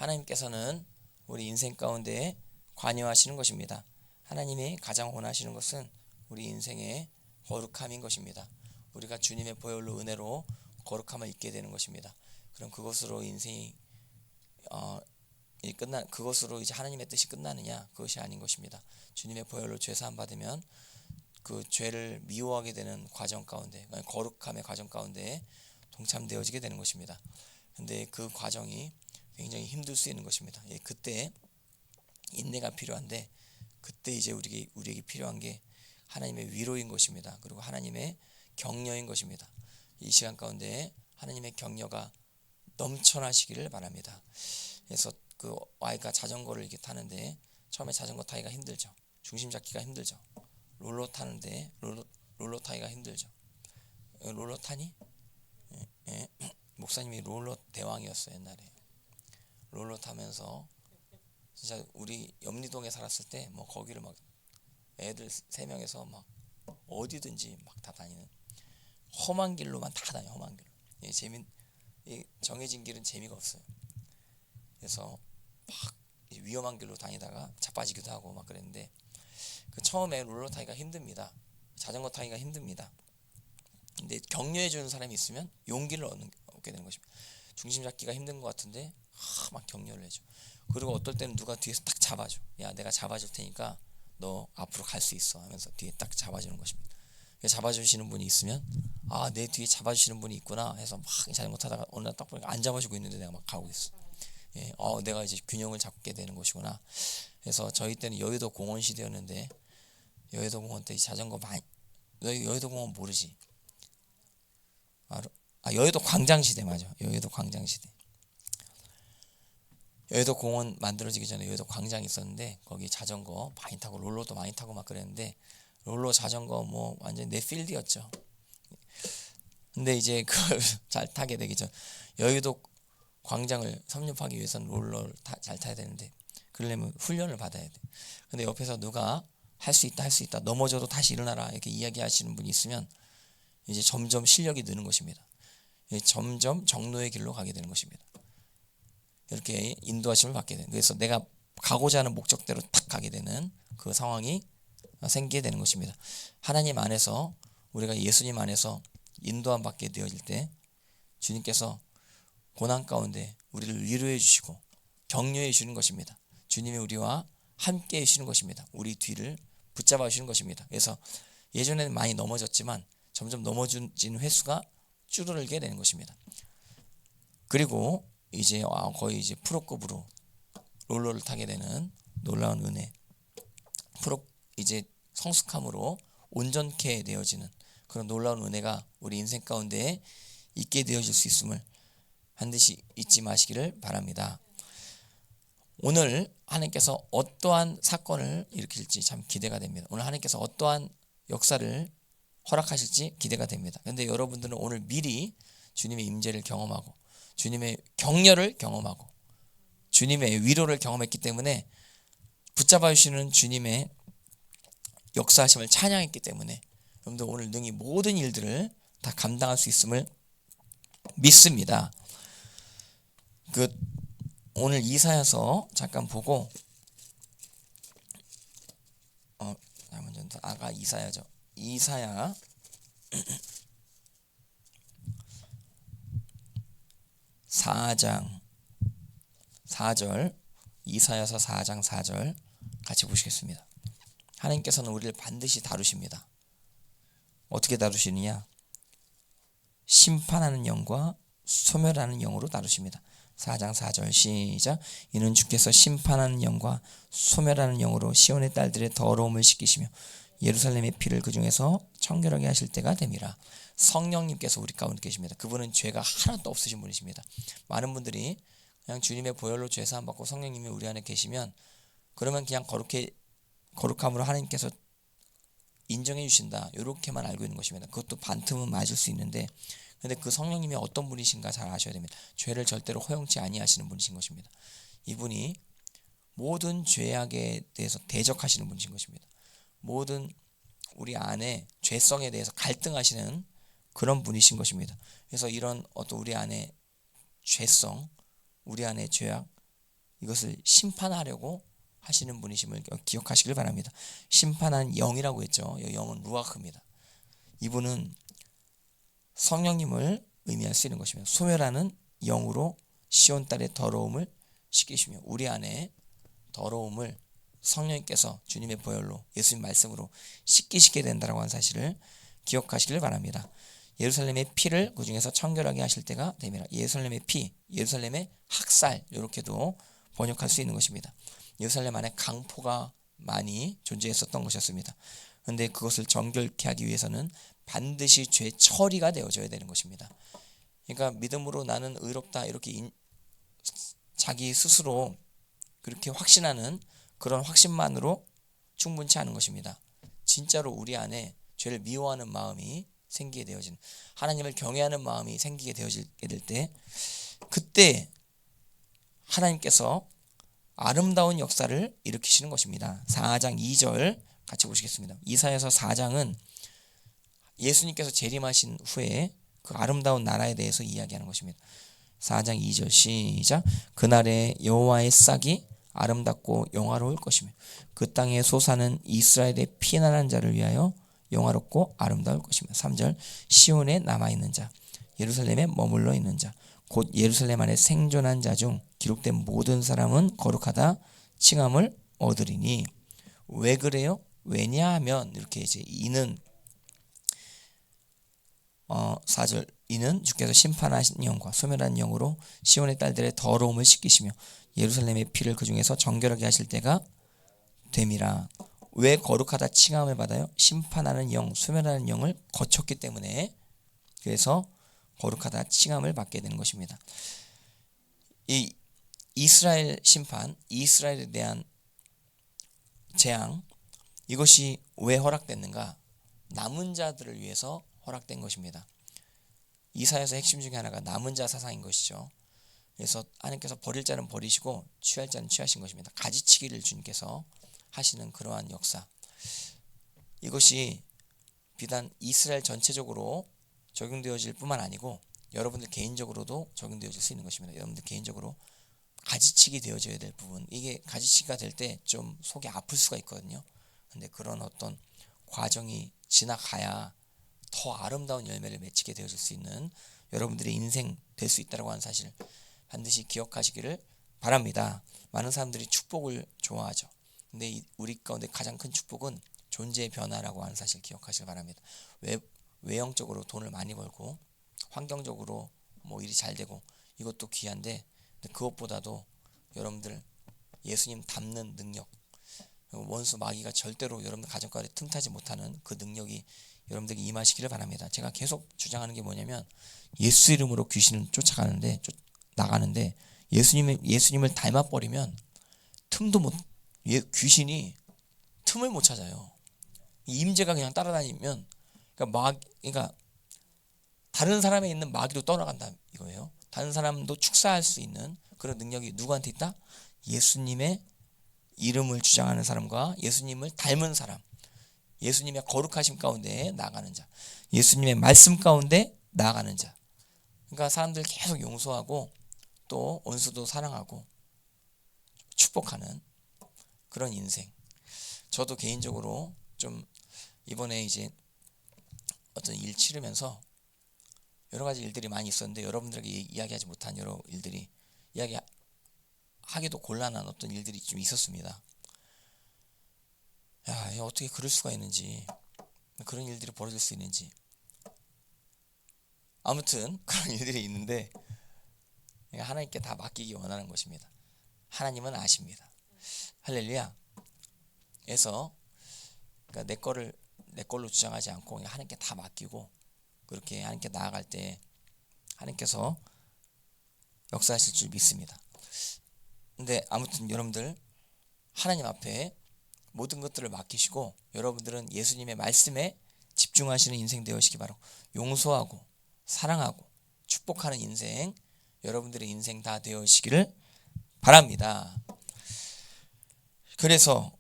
하나님께서는 우리 인생 가운데 관여하시는 것입니다. 하나님이 가장 원하시는 것은 우리 인생의 거룩함인 것입니다. 우리가 주님의 보혈로 은혜로 거룩함을 입게 되는 것입니다. 그럼 그것으로 인생이 그것으로 이제 하나님의 뜻이 끝나느냐? 그것이 아닌 것입니다. 주님의 보혈로 죄 사함 받으면 그 죄를 미워하게 되는 과정 가운데, 거룩함의 과정 가운데 동참되어지게 되는 것입니다. 근데 그 과정이 굉장히 힘들 수 있는 것입니다. 그때 인내가 필요한데, 그때 이제 우리에게 필요한 게 하나님의 위로인 것입니다. 그리고 하나님의 격려인 것입니다. 이 시간 가운데 하나님의 격려가 넘쳐나시기를 바랍니다. 그래서 그 아이가 자전거를 이렇게 타는데 처음에 자전거 타기가 힘들죠. 중심 잡기가 힘들죠. 롤러 타는데 롤러 타기가 힘들죠. 롤러 타니? 예. 목사님이 롤러 대왕이었어요 옛날에. 롤러 타면서 진짜 우리 염리동에 살았을 때 뭐 거기를 막 애들 3명에서 막 어디든지 막 다 다니는, 험한 길로만 다 다녀. 험한 길로. 정해진 길은 재미가 없어요. 그래서 막 위험한 길로 다니다가 자빠지기도 하고 막 그랬는데, 그 처음에 롤러 타기가 힘듭니다. 자전거 타기가 힘듭니다. 근데 격려해 주는 사람이 있으면 용기를 얻게 되는 것입니다. 중심 잡기가 힘든 것 같은데 막 격려를 해줘. 그리고 어떨 때는 누가 뒤에서 딱 잡아줘. 야, 내가 잡아줄 테니까 너 앞으로 갈 수 있어 하면서 뒤에 딱 잡아주는 것입니다. 잡아주시는 분이 있으면 내 뒤에 잡아주시는 분이 있구나 해서 막 자전거 타다가 어느 날 딱 보니까 안 잡아주고 있는데 내가 막 가고 있어. 내가 이제 균형을 잡게 되는 것이구나. 그래서 저희 때는 여의도 공원 시대였는데, 여의도 공원 때 자전거 많이, 여의도 공원 모르지? 여의도 광장 시대 맞아. 여의도 광장 시대. 여의도 공원 만들어지기 전에 여의도 광장이 있었는데 거기 자전거 많이 타고 롤러도 많이 타고 막 그랬는데, 롤러 자전거 뭐 완전 내 필드였죠. 근데 이제 그걸 잘 타게 되기 전 여의도 광장을 섭렵하기 위해서는 롤러를 잘 타야 되는데, 그러려면 훈련을 받아야 돼. 근데 옆에서 누가 할 수 있다 넘어져도 다시 일어나라 이렇게 이야기하시는 분이 있으면 이제 점점 실력이 느는 것입니다. 점점 정로의 길로 가게 되는 것입니다. 이렇게 인도하심을 받게 되는, 그래서 내가 가고자 하는 목적대로 탁 가게 되는 그 상황이 생기게 되는 것입니다. 하나님 안에서, 우리가 예수님 안에서 인도함 받게 되어질 때 주님께서 고난 가운데 우리를 위로해 주시고 격려해 주시는 것입니다. 주님이 우리와 함께 해주시는 것입니다. 우리 뒤를 붙잡아 주시는 것입니다. 그래서 예전에는 많이 넘어졌지만 점점 넘어지는 횟수가 줄어들게 되는 것입니다. 그리고 이제 거의 이제 프로급으로 롤러를 타게 되는 놀라운 은혜, 이제 성숙함으로 온전케 되어지는 그런 놀라운 은혜가 우리 인생 가운데 있게 되어질 수 있음을 반드시 잊지 마시기를 바랍니다. 오늘 하나님께서 어떠한 사건을 일으킬지 참 기대가 됩니다. 오늘 하나님께서 어떠한 역사를 허락하실지 기대가 됩니다. 그런데 여러분들은 오늘 미리 주님의 임재를 경험하고 주님의 격려를 경험하고 주님의 위로를 경험했기 때문에, 붙잡아 주시는 주님의 역사하심을 찬양했기 때문에 여러분들 오늘 능히 모든 일들을 다 감당할 수 있음을 믿습니다. 오늘 이사야서 잠깐 보고, 먼저 이사야죠. 이사야 4장 4절, 이사야서 4장 4절 같이 보시겠습니다. 하나님께서는 우리를 반드시 다루십니다. 어떻게 다루시느냐? 심판하는 영과 소멸하는 영으로 다루십니다. 4장 4절 시작. 이는 주께서 심판하는 영과 소멸하는 영으로 시온의 딸들의 더러움을 씻기시며 예루살렘의 피를 그 중에서 청결하게 하실 때가 됨이라. 성령님께서 우리 가운데 계십니다. 그분은 죄가 하나도 없으신 분이십니다. 많은 분들이 그냥 주님의 보혈로 죄 사함 받고 성령님이 우리 안에 계시면 그러면 그냥 거룩함으로 하나님께서 인정해 주신다, 이렇게만 알고 있는 것입니다. 그것도 반틈은 맞을 수 있는데, 근데 그 성령님이 어떤 분이신가 잘 아셔야 됩니다. 죄를 절대로 허용치 아니하시는 분이신 것입니다. 이분이 모든 죄악에 대해서 대적하시는 분이신 것입니다. 모든 우리 안에 죄성에 대해서 갈등하시는 그런 분이신 것입니다. 그래서 이런 어떤 우리 안에 죄성, 우리 안에 죄악, 이것을 심판하려고 하시는 분이심을 기억하시길 바랍니다. 심판한 영이라고 했죠. 이 영은 루아흐입니다. 이분은 성령님을 의미할 수 있는 것이며 소멸하는 영으로 시온 딸의 더러움을 씻기시며 우리 안에 더러움을 성령님께서 주님의 보혈로 예수님 말씀으로 씻기시게 된다라고 하는 사실을 기억하시길 바랍니다. 예루살렘의 피를 그 중에서 청결하게 하실 때가 됩니다. 예루살렘의 피, 예루살렘의 학살 이렇게도 번역할 수 있는 것입니다. 예루살렘 안에 강포가 많이 존재했었던 것이었습니다. 그런데 그것을 정결케 하기 위해서는 반드시 죄 처리가 되어져야 되는 것입니다. 그러니까 믿음으로 나는 의롭다 이렇게 자기 스스로 그렇게 확신하는 그런 확신만으로 충분치 않은 것입니다. 진짜로 우리 안에 죄를 미워하는 마음이 생기게 되어진, 하나님을 경외하는 마음이 생기게 되어지게 될 때, 그때 하나님께서 아름다운 역사를 일으키시는 것입니다. 4장 2절 같이 보시겠습니다. 이사야서 4장은 예수님께서 재림하신 후에 그 아름다운 나라에 대해서 이야기하는 것입니다. 4장 2절 시작. 그날에 여호와의 싹이 아름답고 영화로울 것이며 그 땅에 솟아는 이스라엘의 피난한 자를 위하여 영화롭고 아름다울 것이며 3절. 시온에 남아있는 자, 예루살렘에 머물러 있는 자, 곧 예루살렘 안에 생존한 자 중 기록된 모든 사람은 거룩하다 칭함을 얻으리니. 왜 그래요? 왜냐하면 이렇게 이제 이는 4절. 이는 주께서 심판하신 영과 소멸한 영으로 시온의 딸들의 더러움을 씻기시며 예루살렘의 피를 그 중에서 정결하게 하실 때가 됨이라. 왜 거룩하다 칭함을 받아요? 심판하는 영, 소멸하는 영을 거쳤기 때문에, 그래서 거룩하다 칭함을 받게 되는 것입니다. 이 이스라엘 심판, 이스라엘에 대한 재앙, 이것이 왜 허락됐는가? 남은 자들을 위해서 허락된 것입니다. 이사야서 핵심 중에 하나가 남은 자 사상인 것이죠. 그래서 하나님께서 버릴 자는 버리시고 취할 자는 취하신 것입니다. 가지치기를 주님께서 하시는 그러한 역사, 이것이 비단 이스라엘 전체적으로 적용되어질 뿐만 아니고 여러분들 개인적으로도 적용되어질 수 있는 것입니다. 여러분들 개인적으로 가지치기 되어져야 될 부분, 이게 가지치기가 될 때 좀 속이 아플 수가 있거든요. 근데 그런 어떤 과정이 지나가야 더 아름다운 열매를 맺히게 되어질 수 있는 여러분들의 인생 될 수 있다고 하는 사실 반드시 기억하시기를 바랍니다. 많은 사람들이 축복을 좋아하죠. 근데 우리 가운데 가장 큰 축복은 존재의 변화라고 하는 사실 기억하시길 바랍니다. 외형적으로 돈을 많이 벌고 환경적으로 뭐 일이 잘 되고 이것도 귀한데, 그것보다도 여러분들 예수님 닮는 능력, 원수 마귀가 절대로 여러분들 가정가에 틈타지 못하는 그 능력이 여러분들에게 임하시기를 바랍니다. 제가 계속 주장하는 게 뭐냐면, 예수 이름으로 귀신을 나가는데 예수님을 닮아버리면 귀신이 틈을 못 찾아요. 임재가 그냥 따라다니면, 그러니까 다른 사람에 있는 마귀로 떠나간다 이거예요. 다른 사람도 축사할 수 있는 그런 능력이 누구한테 있다? 예수님의 이름을 주장하는 사람과 예수님을 닮은 사람, 예수님의 거룩하심 가운데 나아가는 자, 예수님의 말씀 가운데 나아가는 자. 그러니까 사람들 계속 용서하고 또 원수도 사랑하고 축복하는 그런 인생. 저도 개인적으로 좀 이번에 이제 어떤 일 치르면서 여러 가지 일들이 많이 있었는데, 여러분들에게 이야기하지 못한 여러 일들이, 이야기하기도 곤란한 어떤 일들이 좀 있었습니다. 야, 어떻게 그럴 수가 있는지, 그런 일들이 벌어질 수 있는지. 아무튼 그런 일들이 있는데 하나님께 다 맡기기 원하는 것입니다. 하나님은 아십니다. 할렐루야. 그래서 그러니까 내 걸로 주장하지 않고 그냥 하나님께 다 맡기고, 그렇게 하나님께 나아갈 때 하나님께서 역사하실 줄 믿습니다. 근데 아무튼 여러분들 하나님 앞에 모든 것들을 맡기시고 여러분들은 예수님의 말씀에 집중하시는 인생 되시기 바라고, 용서하고 사랑하고 축복하는 인생, 여러분들의 인생 다 되시기를 바랍니다. 그래서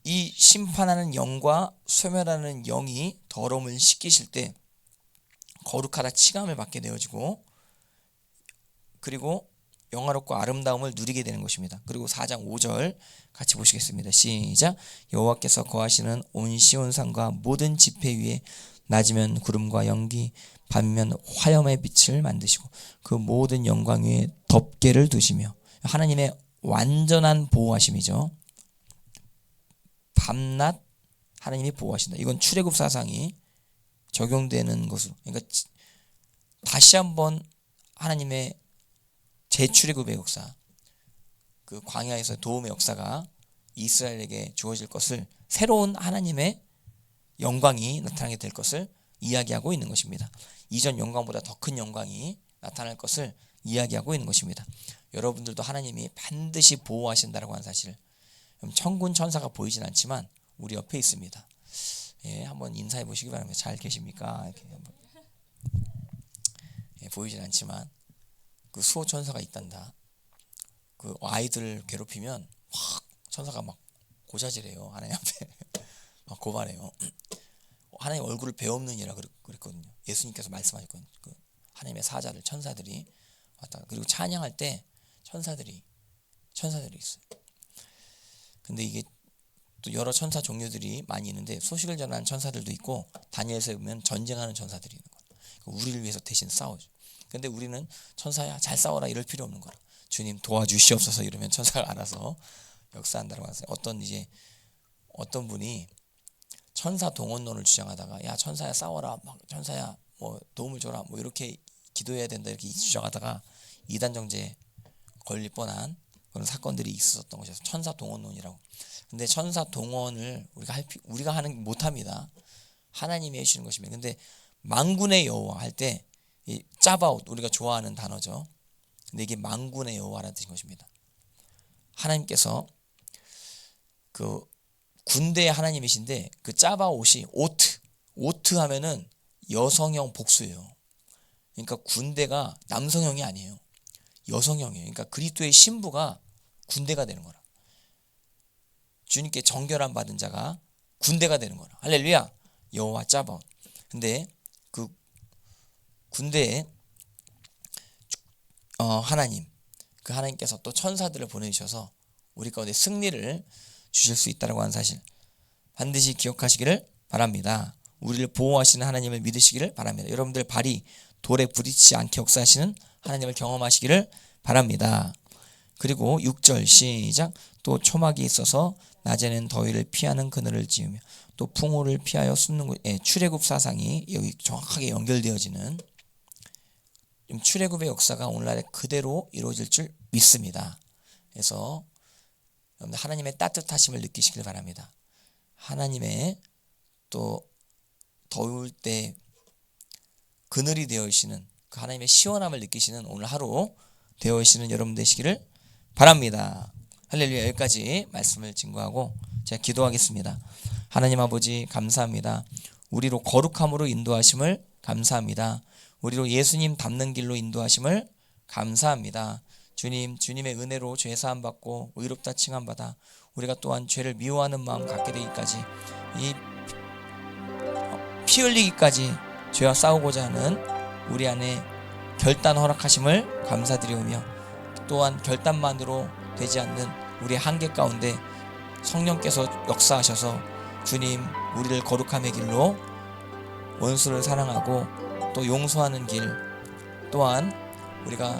이 심판하는 영과 소멸하는 영이 더러움을 씻기실 때 거룩하다 칭함을 받게 되어지고, 그리고 영화롭고 아름다움을 누리게 되는 것입니다. 그리고 4장 5절 같이 보시겠습니다. 시작. 여호와께서 거하시는 온 시온산과 모든 지폐 위에 낮이면 구름과 연기, 밤이면 화염의 빛을 만드시고 그 모든 영광 위에 덮개를 두시며, 하나님의 완전한 보호하심이죠. 밤낮 하나님이 보호하신다. 이건 출애굽 사상이 적용되는 것으로, 그러니까 다시 한번 하나님의 재출애굽의 역사, 그 광야에서 도움의 역사가 이스라엘에게 주어질 것을, 새로운 하나님의 영광이 나타나게 될 것을 이야기하고 있는 것입니다. 이전 영광보다 더 큰 영광이 나타날 것을 이야기하고 있는 것입니다. 여러분들도 하나님이 반드시 보호하신다라고 하는 사실, 천군 천사가 보이진 않지만 우리 옆에 있습니다. 예, 한번 인사해 보시기 바랍니다. 잘 계십니까? 이렇게 한번. 예, 보이진 않지만 그 수호 천사가 있단다. 그 아이들을 괴롭히면 확 천사가 막 고자질해요. 하나님 앞에 막 고발해요. 하나님 얼굴을 베없는 이라 그랬거든요. 예수님께서 말씀하셨거든요. 그 하나님의 사자들, 천사들이 왔다. 그리고 찬양할 때 천사들이 있어요. 근데 이게 또 여러 천사 종류들이 많이 있는데, 소식을 전하는 천사들도 있고, 다니엘서에 보면 전쟁하는 천사들이 있는 거예요. 우리를 위해서 대신 싸우죠. 근데 우리는 천사야 잘 싸워라 이럴 필요 없는 거라. 주님 도와주시옵소서 이러면 천사가 알아서 역사한다고 하세요. 어떤 분이 천사 동원론을 주장하다가, 야 천사야 싸워라, 막 천사야 뭐 도움을 줘라, 뭐 이렇게 기도해야 된다 이렇게 주장하다가 이단정죄에 걸릴 뻔한 그런 사건들이 있었던 것이어서 천사 동원론이라고. 근데 천사 동원을 우리가 하는 못합니다. 하나님이 해주시는 것입니다. 근데 만군의 여호와 할 때 이 짜바옷, 우리가 좋아하는 단어죠. 근데 이게 만군의 여호와라는 뜻인 것입니다. 하나님께서 그 군대의 하나님이신데, 그 짜바옷이 오트 하면은 여성형 복수예요. 그러니까 군대가 남성형이 아니에요. 여성형이에요. 그러니까 그리스도의 신부가 군대가 되는 거라. 주님께 정결함 받은 자가 군대가 되는 거라. 할렐루야. 여호와 짜바옷. 근데 그 군대에 하나님, 그 하나님께서 또 천사들을 보내주셔서 우리 가운데 승리를 주실 수 있다고 하는 사실 반드시 기억하시기를 바랍니다. 우리를 보호하시는 하나님을 믿으시기를 바랍니다. 여러분들 발이 돌에 부딪히지 않게 역사하시는 하나님을 경험하시기를 바랍니다. 그리고 6절 시작. 또 초막이 있어서 낮에는 더위를 피하는 그늘을 지으며 또 풍호를 피하여 숨는 곳. 출애굽 사상이 여기 정확하게 연결되어지는, 출애굽의 역사가 오늘날에 그대로 이루어질 줄 믿습니다. 그래서 여러분들 하나님의 따뜻하심을 느끼시길 바랍니다. 하나님의 또 더울 때 그늘이 되어지시는, 그 하나님의 시원함을 느끼시는 오늘 하루 되어지시는 여러분 되시기를 바랍니다. 할렐루야. 여기까지 말씀을 증거하고 제가 기도하겠습니다. 하나님 아버지 감사합니다. 우리로 거룩함으로 인도하심을 감사합니다. 우리로 예수님 닮는 길로 인도하심을 감사합니다. 주님, 주님의 은혜로 죄사함 받고 의롭다 칭함 받아 우리가 또한 죄를 미워하는 마음 갖게 되기까지, 이 피 흘리기까지 죄와 싸우고자 하는 우리 안에 결단 허락하심을 감사드리오며, 또한 결단만으로 되지 않는 우리의 한계 가운데 성령께서 역사하셔서 주님 우리를 거룩함의 길로, 원수를 사랑하고 또 용서하는 길, 또한 우리가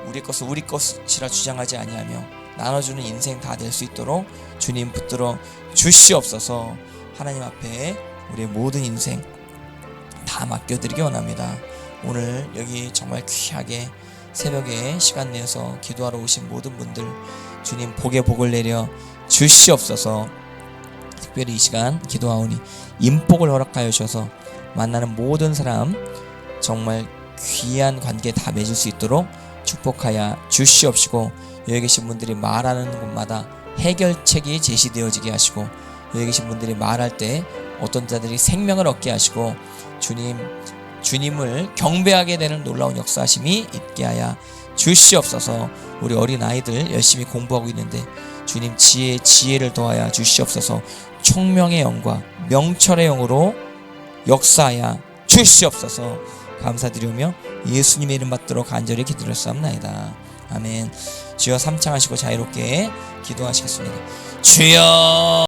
우리 것을 우리 것이라 주장하지 아니하며 나눠주는 인생 다 될 수 있도록 주님 붙들어 주시옵소서. 하나님 앞에 우리의 모든 인생 다 맡겨드리기 원합니다. 오늘 여기 정말 귀하게 새벽에 시간 내서 기도하러 오신 모든 분들 주님 복에 복을 내려 주시옵소서. 특별히 이 시간 기도하오니 인복을 허락하여 주셔서 만나는 모든 사람 정말 귀한 관계 다 맺을 수 있도록 축복하여 주시옵시고, 여기 계신 분들이 말하는 곳마다 해결책이 제시되어지게 하시고, 여기 계신 분들이 말할 때 어떤 자들이 생명을 얻게 하시고, 주님을 경배하게 되는 놀라운 역사하심이 있게 하여 주시옵소서. 우리 어린아이들 열심히 공부하고 있는데 주님 지혜를 더하여 주시옵소서. 총명의 영과 명철의 영으로 역사하여 주시옵소서. 감사드리며 예수님의 이름 받들어 간절히 기도를 쌉나이다. 아멘. 주여 삼창하시고 자유롭게 기도하시겠습니다. 주여.